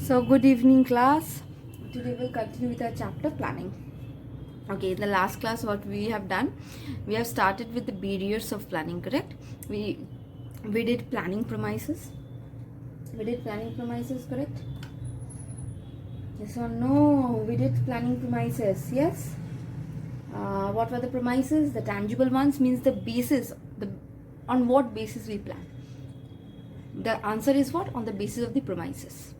So good evening class. Today we'll continue with our chapter planning. Okay, in the last class what we have done, we have started with the barriers of planning, correct? We did planning premises. We did planning premises, correct? Yes or no? We did planning premises, yes? What were the premises? The tangible ones means the basis, on what basis we plan. The answer is what? On the basis of the premises.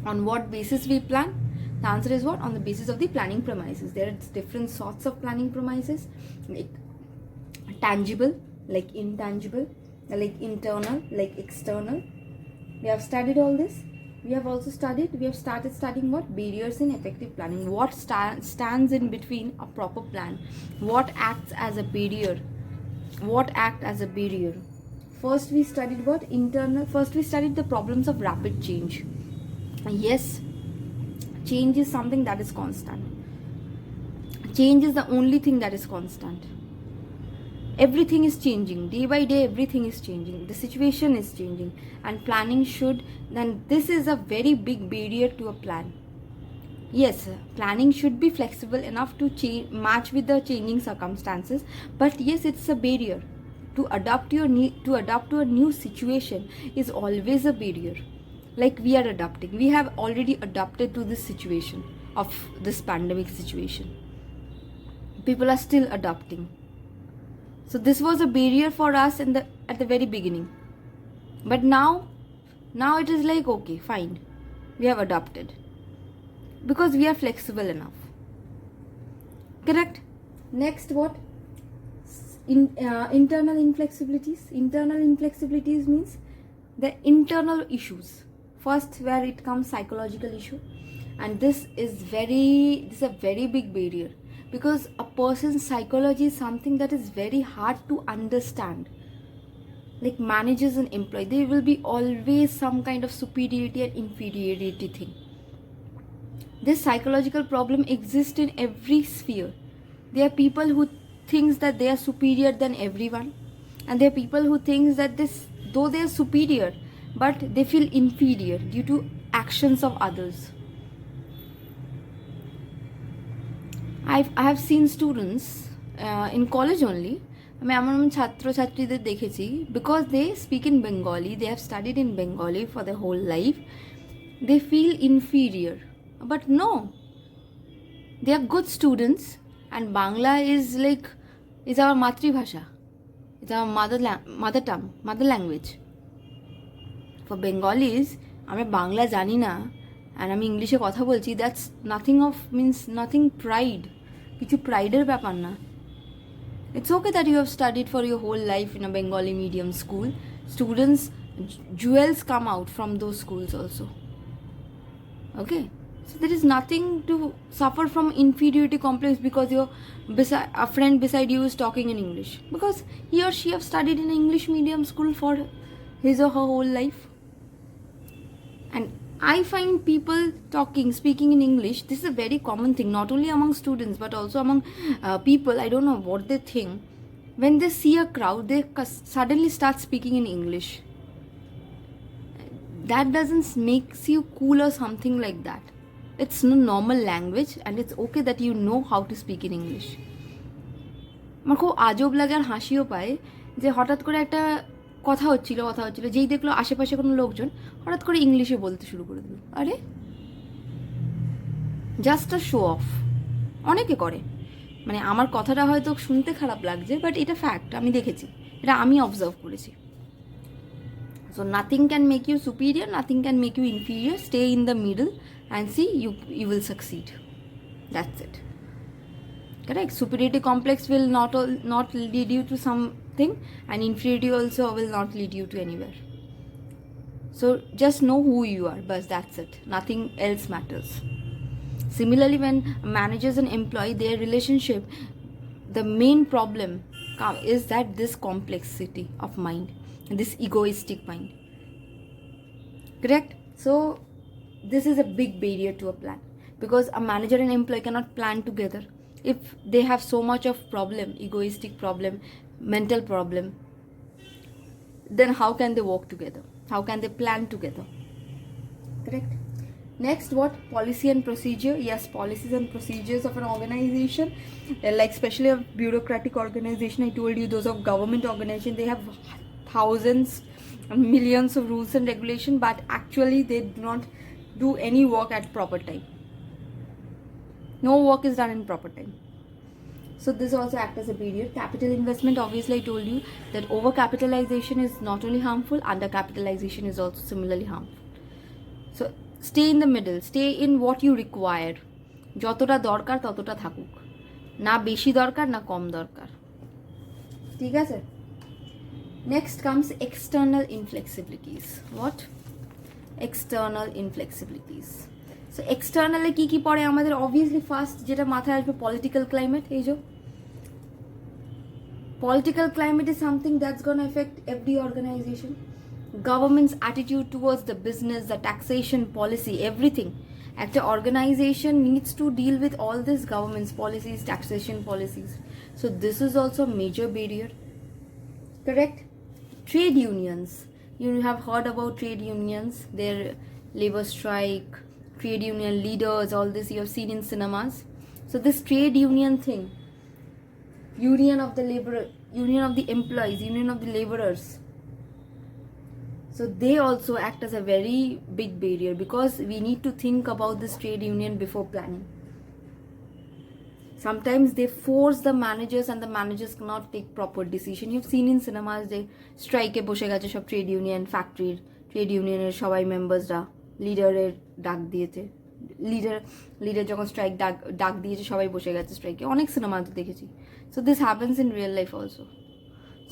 On what basis we plan? The answer is what? On the basis of the planning premises. There are different sorts of planning premises, like tangible, like intangible, like internal, like external. We have studied all this. We have started studying what? Barriers in effective planning. What stands in between a proper plan? What acts as a barrier? What act as a barrier? First we studied what? First we studied the problems of rapid change. Yes, change is something that is constant. Change is the only thing that is constant. Everything is changing. Day by day, everything is changing. The situation is changing. And planning then this is a very big barrier to a plan. Yes, planning should be flexible enough to match with the changing circumstances. But yes, it's a barrier. To adapt to a new situation is always a barrier. Like we are adapting. We have already adapted to this situation of this pandemic situation. People are still adapting. So this was a barrier for us at the very beginning. But now it is like, okay, fine. We have adapted. Because we are flexible enough. Correct? Next what? Internal inflexibilities. Internal inflexibilities means the internal issues. First, where it comes psychological issue, and this is a very big barrier, because a person's psychology is something that is very hard to understand. Like managers and employees, there will be always some kind of superiority and inferiority thing. This psychological problem exists in every sphere. There are people who think that they are superior than everyone, and there are people who think that though they are superior, but they feel inferior due to actions of others. I have seen students in college only. আমি আমার ছাত্রছাত্রীদের দেখেছি, because they speak in Bengali, they have studied in Bengali for their whole life, they feel inferior. But no, they are good students, and Bangla is our মাতৃভাষা, it's our mother tongue, mother language. For Bengalis, আমরা বাংলা জানি না and আমি ইংলিশে কথা বলছি, that's nothing pride, কিছু প্রাইডের ব্যাপার না. It's okay that you have studied for your whole life in a Bengali medium school. Students, jewels come out from those schools also. Okay? So there is nothing to suffer from inferiority complex because a friend beside you is talking in English. Because he or she have studied in an English medium school for his or her whole life. And I find people speaking in English, this is a very common thing, not only among students but also among people. I don't know what they think. When they see a crowd, they suddenly start speaking in English. That doesn't make you cool or something like that. It's no normal language, and it's okay that you know how to speak in English. আমার খুব আজব লাগে আর হাসিও পায় যে হঠাৎ করে একটা কথা হচ্ছিল, যেই দেখলো আশেপাশে কোনো লোকজন হঠাৎ করে ইংলিশে বলতে শুরু করে দিল। আরে জাস্ট আ শো অফ। অনেকে করে, মানে আমার কথাটা হয়তো শুনতে খারাপ লাগছে, বাট এটা ফ্যাক্ট, আমি দেখেছি, এটা আমি অবজার্ভ করেছি। So nothing can make you superior, nothing can make you inferior, stay in the middle and see you will succeed, that's it. Correct? Superiority complex will not lead you to something, and inferiority also will not lead you to anywhere. So just know who you are, but that's it. Nothing else matters. Similarly, when managers and employee, their relationship, the main problem is that this complexity of mind, this egoistic mind. Correct? So this is a big barrier to a plan, because a manager and employee cannot plan together. If they have so much of problem, egoistic problem, mental problem, then how can they work together? How can they plan together? Correct? Next, what? Policy and procedure. Yes, policies and procedures of an organization, like especially a bureaucratic organization. I told you those of government organization, they have thousands, millions of rules and regulation, but actually they do not do any work at proper time. No work is done in proper time. So this also acts as a barrier. Capital investment, obviously I told you that overcapitalization is not only harmful, undercapitalization is also similarly harmful. So stay in the middle, stay in what you require. যতটা দরকার ততটা থাকুক, না বেশি দরকার না কম দরকার, ঠিক আছে? Next comes external inflexibilities. What? External inflexibilities. So externally কি কি পড়ে আমাদের? Obviously first যেটা মাথায় আসবে, political climate. এই যে political climate is something that's going to affect every organization. Government's attitude towards the business, the taxation policy, everything. একটা organization needs to deal with all these government's policies, taxation policies. So this is also a major barrier. Correct? Trade unions. You have heard about trade unions, their labor strike, trade union leaders, all this you have seen in cinemas. So this trade union thing, union of the labor, union of the employees, union of the laborers, so they also act as a very big barrier, because we need to think about this trade union before planning. Sometimes they force the managers and the managers cannot take proper decision. You've seen in cinemas, they strike e boshe geche sob trade union factory, trade union er shobai members ra leader er ডাক দিয়েছে, leader যখন strike ডাক দিয়েছে সবাই বসে গেছে স্ট্রাইকে, অনেক সিনেমাতে দেখেছি. So this happens in real life also.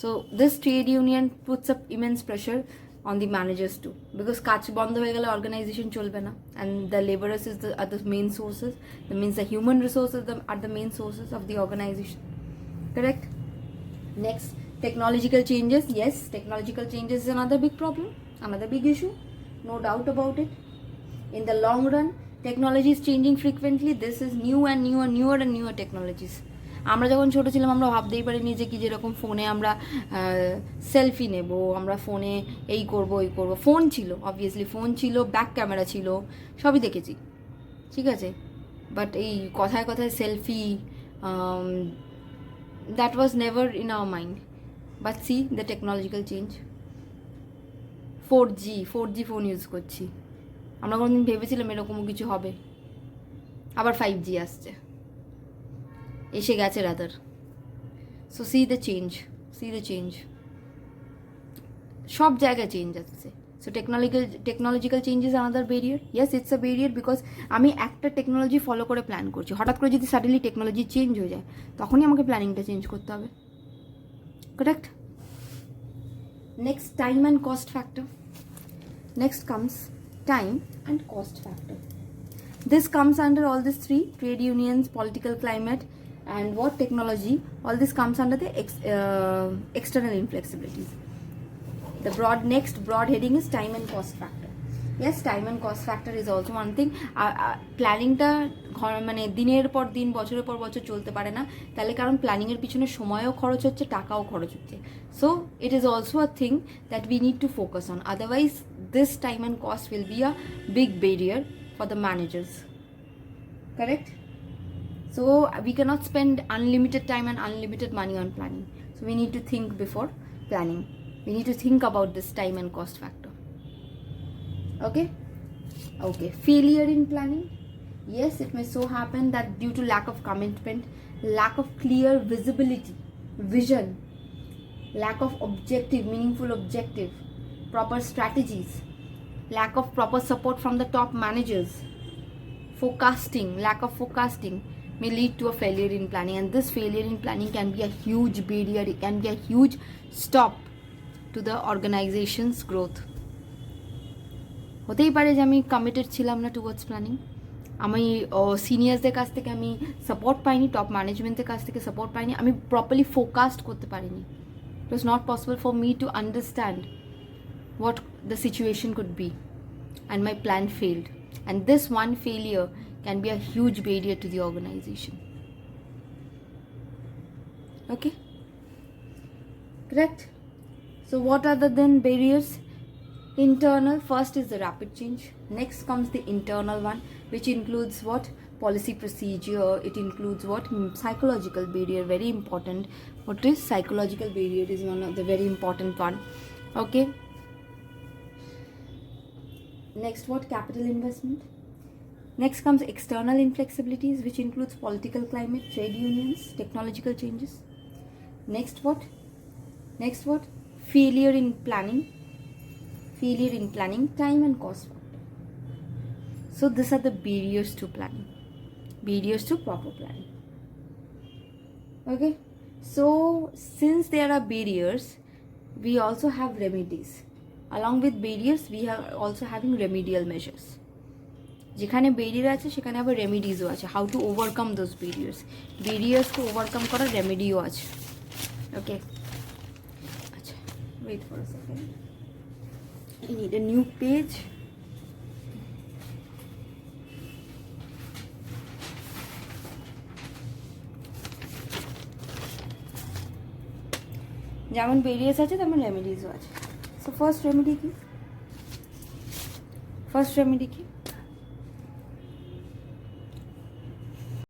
So this trade union puts up immense pressure on the managers too, because কাজ বন্ধ হয়ে গেলে organization চলবে না, and the laborers are the main sources. That means the human resources are the main sources of the organization. Correct? Next, technological changes. Yes, technological changes is another big problem, another big issue, no doubt about it. In the long run, technology is changing frequently. This is newer technologies. আমরা যখন ছোটো ছিলাম আমরা ভাবতেই পারিনি যে কি যেরকম ফোনে আমরা সেলফি নেব, আমরা ফোনে এই করব ওই করব. ফোন ছিল, অবভিয়াসলি ফোন ছিল, ব্যাক ক্যামেরা ছিল, সবই দেখেছি, ঠিক আছে, বাট এই কথায় কথায় selfie, that was never in our mind. But C the technological change. 4G phone use করছি, আমরা কোনোদিন ভেবেছিলাম এরকমও কিছু হবে. আবার 5G আসছে, এসে গেছে rather. So C the change, সব জায়গায় চেঞ্জ আসছে. So technological change is another barrier. Yes, it's a barrier, because আমি একটা টেকনোলজি ফলো করে প্ল্যান করছি, হঠাৎ করে যদি সাডেনলি টেকনোলজি চেঞ্জ হয়ে যায় তখনই আমাকে প্ল্যানিংটা চেঞ্জ করতে হবে. Correct? Next, time and cost factor. Next comes time and cost factor. This comes under all these three: trade unions, political climate, and what? Technology. All this comes under the external inflexibilities. The next broad heading is time and cost factor. Yes, time and cost factor is also one thing. প্ল্যানিংটা মানে দিনের পর দিন, বছরের পর বছর চলতে পারে না, তাহলে কারণ প্ল্যানিংয়ের পিছনে সময়ও খরচ হচ্ছে, টাকাও খরচ হচ্ছে. So it is also a thing that we need to focus on, otherwise this time and cost will be a big barrier for the managers. Correct? So we cannot spend unlimited time and unlimited money on planning. So we need to think before planning. We need to think about this time and cost factor. Okay? Failure in planning. Yes, it may so happen that due to lack of commitment, lack of clear visibility, vision, lack of meaningful objective, proper strategies, lack of proper support from the top managers, lack of forecasting may lead to a failure in planning, and this failure in planning can be a huge barrier, it can be a huge stop to the organization's growth. হতেই পারে যে আমি committed ছিলাম না towards planning, আমি সিনিয়রসদের কাছ থেকে আমি সাপোর্ট পাইনি, টপ ম্যানেজমেন্টের কাছ থেকে সাপোর্ট পাইনি, আমি প্রপারলি ফোকাসড করতে পারিনি. It was not possible for me to understand what the situation could be, and my plan failed, and this one failure can be a huge barrier to the organization. Okay? Correct? So what are the then barriers? Internal, first is the rapid change, next comes the internal one, which includes what? Policy procedure. It includes what? Psychological barrier, very important. What is psychological barrier is one of the very important one. Okay, next what? Capital investment. Next comes external inflexibilities, which includes political climate, trade unions, technological changes. Next what? Failure in planning, time and cost factor. So these are the barriers to planning, barriers to proper planning. Okay, so since there are barriers, we also have remedies. Along with barriers, we are also having remedial measures. যেখানে barrier আছে সেখানে আবার রেমিডিজও আছে, how to overcome those ব্যারিয়ার্সকে overcome করার রেমিডিও আছে। ওকে, আচ্ছা, wait for a second, I need a new page. যেমন ব্যারিয়ার্স আছে তেমন রেমিডিজও আছে। সো ফার্স্ট রেমিডি কি?